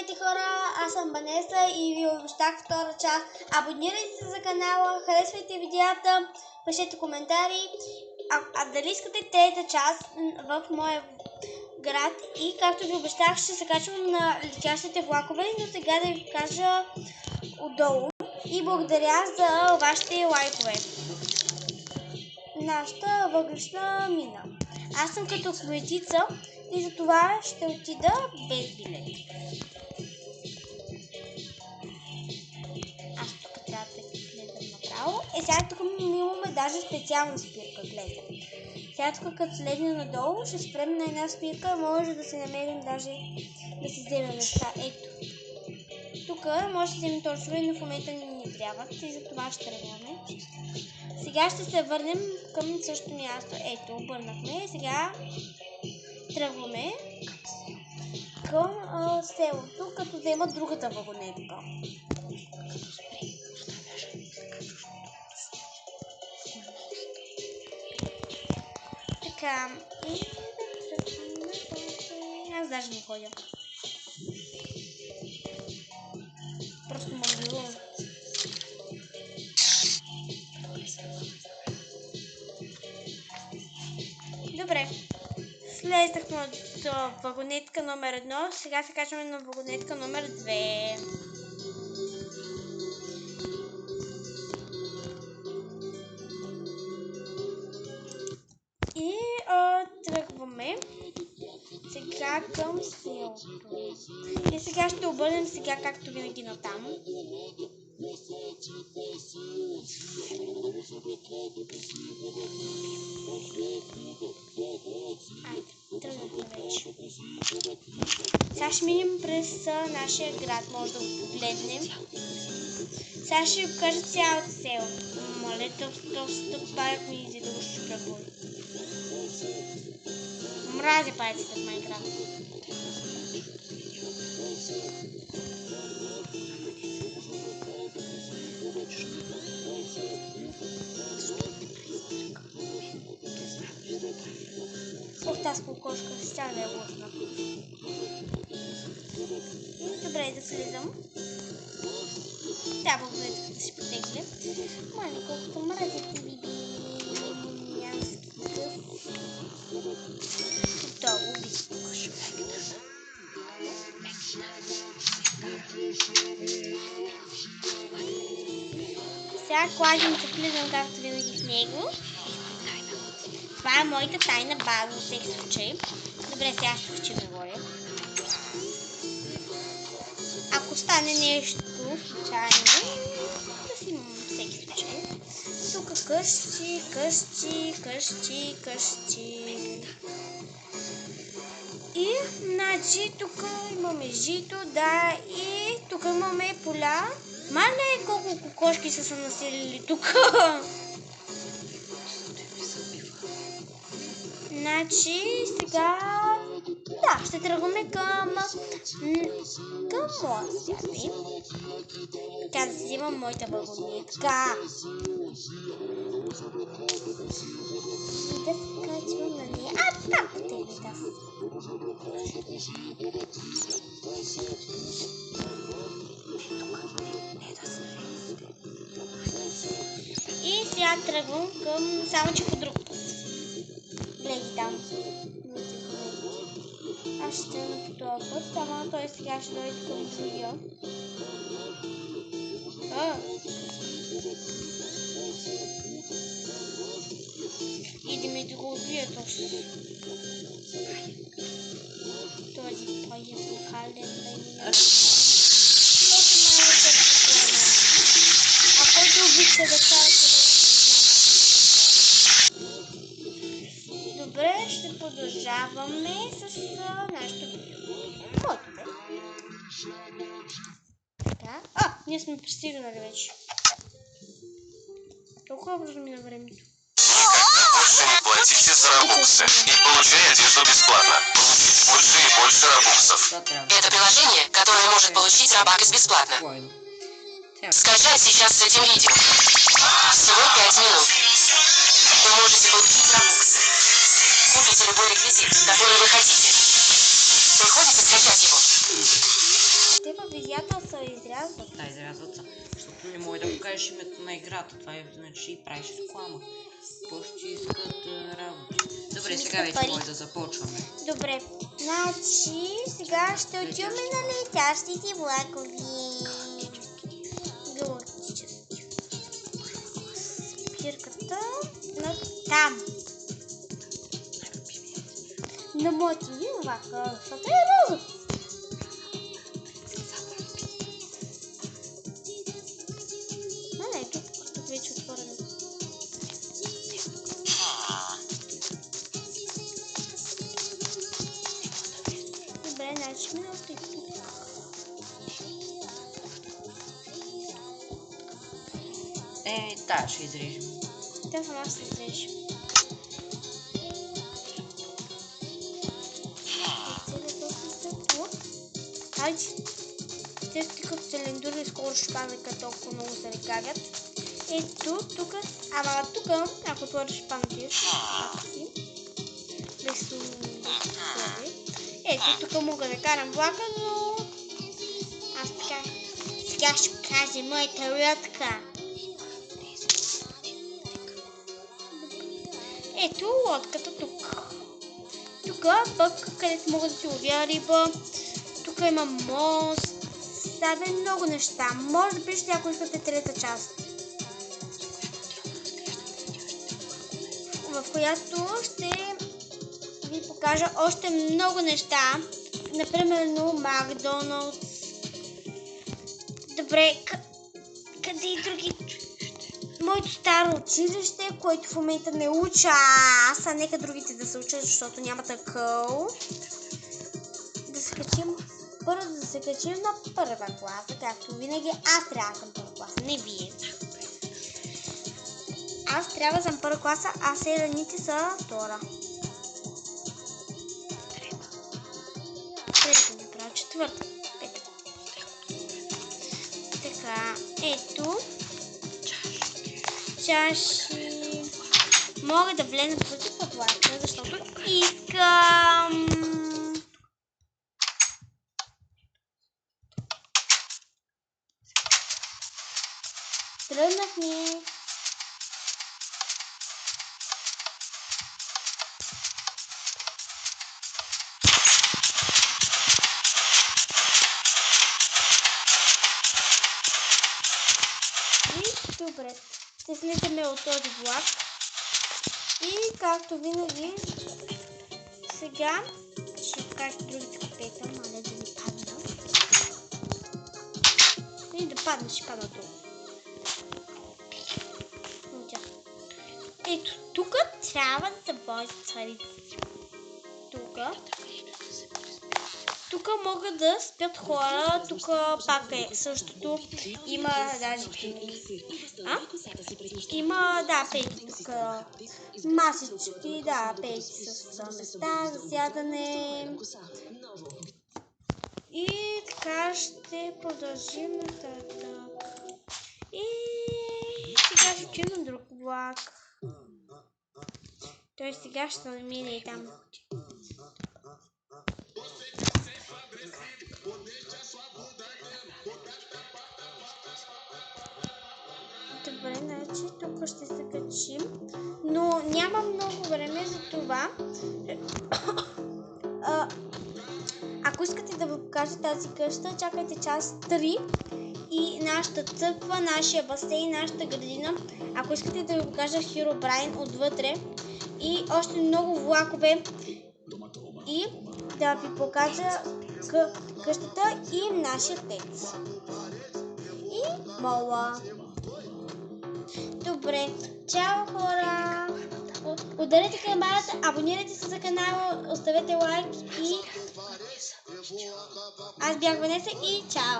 Здравейте хора, аз съм Банеса и ви обещах втора част. Абонирайте се за канала, харесвайте видеята, пишете коментари. А дали искате трета част в моя град и както ви обещах ще се качвам на летящите влакове, но сега да ви кажа отдолу и благодаря за вашите лайкове. Нашата въглищна мина. Аз съм като кметица и за това ще отида без билет. Аз тук трябва да гледам направо. Сега тук имаме даже специална спирка, гледам. Сега тук като слезем надолу ще спрем на една спирка, може да се намерим даже да си вземем неща. Ето. Тук може да вземем точно, но в момента ни трябват и за това ще тръгваме. Сега ще се върнем към същото място. Ето, обърнахме. Сега тръгваме към селото, като вземат другата вагонетка. Така, и да тръгваме. Аз даже не ходя. Просто мъглувам. Добре. Слезнахме от вагонетка номер 1, сега се качваме на вагонетка номер 2. И тръгваме сега към селото. И сега ще обърнем сега както винаги натам. Айде, тръгнахме вече. Сега ще минем през нашия град, може да го погледнем. Сега ще ви покажа цялото село. Моля, тук парът ми изи да го шукръгвам. Мразя паяците в Майнкрафт. Ох, тази кокошка, сега да е лошна. Добре, да слизам. Да, благодаря да си потегля. Мали, колкото мразите ви мунянски къв. Готово, виж. Сега кладенето влизам както винаги в него. Това е моята тайна база, в всеки случай. Добре, сега ще качим нагоре. Ако стане нещо случайно, да си имам всеки случай. Тук къщи. И, значи, тук имаме жито, да, и тук имаме поля. Мале, колко кокошки са населили тук. Значи, сега, да, ще тръгваме към моя свят. Така да си взимам моята вагонетка. И да се качвам на нея. Там потегнете. И сега тръгвам към, само че по друг път. Гледай там. Аз ще тръгна по този път, само той сега ще дойде към другия. Идеме да го убия точно. Този по-епохален бе. А който обича да кара добре, ще продължаваме с нашото видео. Моето бе. Така. Ние сме пристигнали вече. Толкова бързо мина времето. Никогда больше не платите за робоксы и получай одежду бесплатно. Получить больше и больше робоксов. Это приложение, которое может получить робокс бесплатно. Скачай сейчас с этим видео. Всего 5 минут. Вы можете получить робоксы. Купите любой реквизит, который вы хотите. Приходится скачать его. изрязват. Да, изрязват се. Защото не може да покажеш името на играта. Това е, значи и правиш реклама. Просто искат работи. Добре, сега вече може да започваме. Добре, значи сега ще отиваме на летящите влакови. Галактически. Спирката на там. На моята ми влака, защото е розов. Ето, тук вече отворено. Добре, значи минал тук. Да, ще изрежем. Да, сама ще изрежем. Хайде, те като цилиндури скоро ще панака толкова много се рекагат. Ето, тук, ама тук, ако отвориш панатиш, си, без условие. Ето, тук мога да карам влака, но аз така, сега ще покажа моята лодка. Ето лодката тук. Тук пък, където мога да си ловя риба. Тук има мост. Става много неща. Може да пишете, ако искате трета част. В която ще ви покажа още много неща. Например, Макдоналдс. Добре, къде и други? Моето старо училище, което в момента не уча аз, а нека другите да се учат, защото няма такъв. Да се качим, първо да се качим на първа класа, както винаги. Аз трябва да съм първа класа, не вие. Аз трябва да съм първа класа, а седаните са втора. Трета, направо четвърта, пета. Така, ето. Чаши. Мога да влезем против влака, защото искам. Тръгнахме. И добре. Ще слизаме от този влак. И както винаги, сега ще покажа другите купета, маля да ни падна. И да падна, ще падна долу. Ето, тук трябва да бъде царица. Тук могат да спят хора, тук пак е същото. Има даже има, да, пейки тук. Масички, да, пейки с места за сядане. И така ще продължим нататък. И сега ще чуем на друг влак. Той сега ще намине и там. Добре, значи тук ще се качим, но няма много време за това. Ако искате да ви покажа тази къща, чакайте част 3 и нашата църква, нашия басейн, нашата градина. Ако искате да ви покажа Херобрайн отвътре и още много влакове и да ви покажа къщата и нашия тец. И мола. Добре, чао хора! Ударете камбаната, абонирайте се за канала, оставете лайк и аз бях Ванеса и чао!